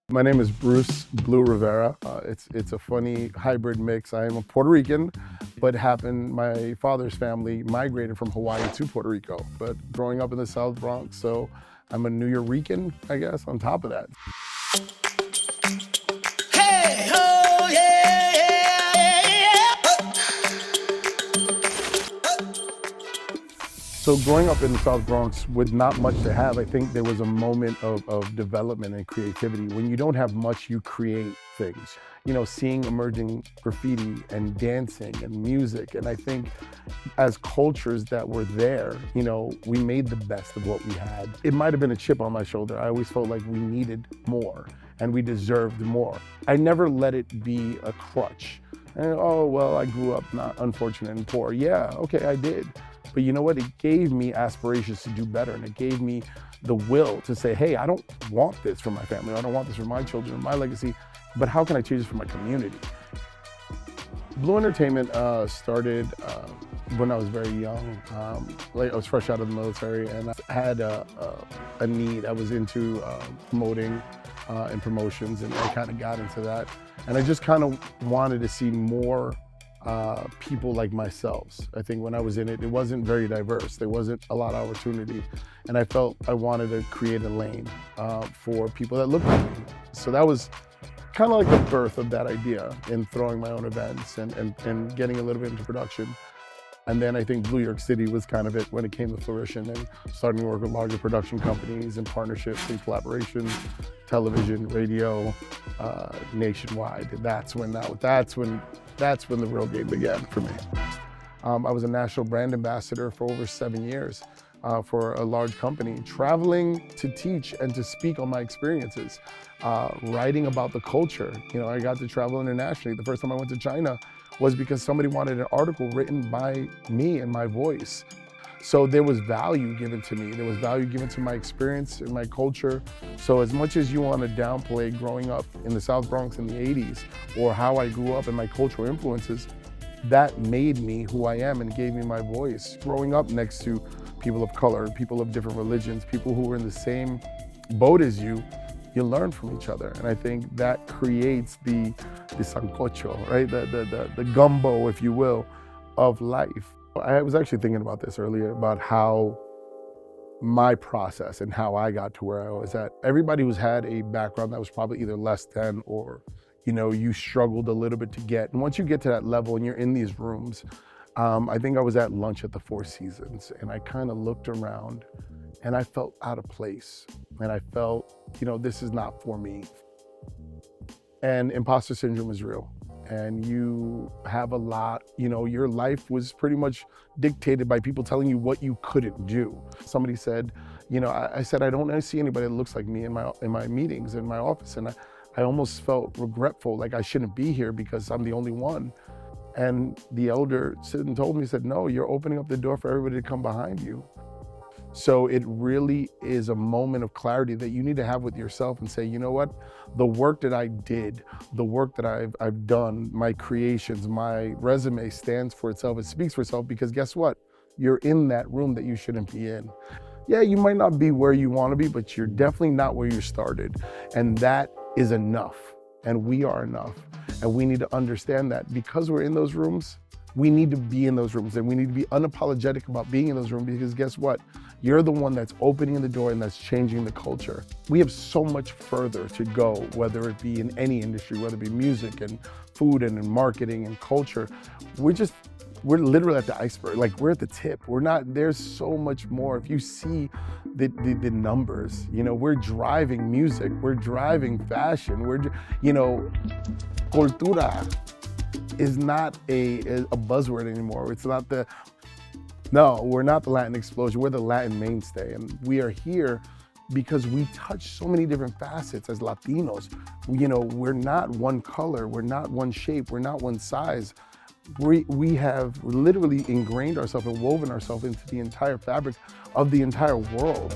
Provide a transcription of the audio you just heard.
My name is Bruce Blue Rivera. It's a funny hybrid mix. I am a Puerto Rican, but my father's family migrated from Hawaii to Puerto Rico. But growing up in the South Bronx, so I'm a New Yorican, I guess, on top of that. Hey, oh, yeah, yeah, yeah. So growing up in the South Bronx with not much to have, I think there was a moment of development and creativity. When you don't have much, you create things. You know, seeing emerging graffiti and dancing and music. And I think as cultures that were there, you know, we made the best of what we had. It might have been a chip on my shoulder. I always felt like we needed more and we deserved more. I never let it be a crutch. And, oh, well, I grew up not unfortunate and poor. Yeah, okay, I did. But you know what? It gave me aspirations to do better, and it gave me the will to say, hey, I don't want this for my family. I don't want this for my children or my legacy, but how can I change this for my community? Blue Entertainment started when I was very young. Like I was fresh out of the military, and I had a need. I was into promoting and promotions, and I kind of got into that. And I just kind of wanted to see more people like myself. I think when I was in it, it wasn't very diverse. There wasn't a lot of opportunity. And I felt I wanted to create a lane for people that looked like me. So that was kind of like the birth of that idea in throwing my own events and getting a little bit into production. And then I think Blue York City was kind of it when it came to fruition, and starting to work with larger production companies and partnerships and collaborations, television, radio, nationwide. That's when the real game began for me. I was a national brand ambassador for over 7 years for a large company, traveling to teach and to speak on my experiences, writing about the culture. You know, I got to travel internationally. The first time I went to China was because somebody wanted an article written by me and my voice. So there was value given to me. There was value given to my experience and my culture. So as much as you want to downplay growing up in the South Bronx in the 80s, or how I grew up and my cultural influences, that made me who I am and gave me my voice. Growing up next to people of color, people of different religions, people who were in the same boat as you learn from each other. And I think that creates the sancocho, right? The gumbo, if you will, of life. I was actually thinking about this earlier, about how my process and how I got to where I was at. Everybody who's had a background that was probably either less than, or, you know, you struggled a little bit to get. And once you get to that level and you're in these rooms, I think I was at lunch at the Four Seasons, and I kind of looked around and I felt out of place. And I felt, you know, this is not for me. And imposter syndrome is real. And you have a lot, you know, your life was pretty much dictated by people telling you what you couldn't do. Somebody said, you know, I said, I don't see anybody that looks like me in my meetings, in my office. And I almost felt regretful, like I shouldn't be here because I'm the only one. And the elder stood and told me, he said, no, you're opening up the door for everybody to come behind you. So it really is a moment of clarity that you need to have with yourself and say, you know what, the work that I did, the work that I've done, my creations, my resume stands for itself. It speaks for itself, because guess what? You're in that room that you shouldn't be in. Yeah, you might not be where you want to be, but you're definitely not where you started. And that is enough. And we are enough. And we need to understand that because we're in those rooms, we need to be in those rooms, and we need to be unapologetic about being in those rooms, because guess what? You're the one that's opening the door and that's changing the culture. We have so much further to go, whether it be in any industry, whether it be music and food and in marketing and culture. We're literally at the iceberg. Like, we're at the tip. There's so much more. If you see the numbers, you know, we're driving music, we're driving fashion, cultura is not a buzzword anymore. It's not we're not the Latin explosion, we're the Latin mainstay. And we are here because we touch so many different facets as Latinos. You know, we're not one color, we're not one shape, we're not one size. We have literally ingrained ourselves and woven ourselves into the entire fabric of the entire world.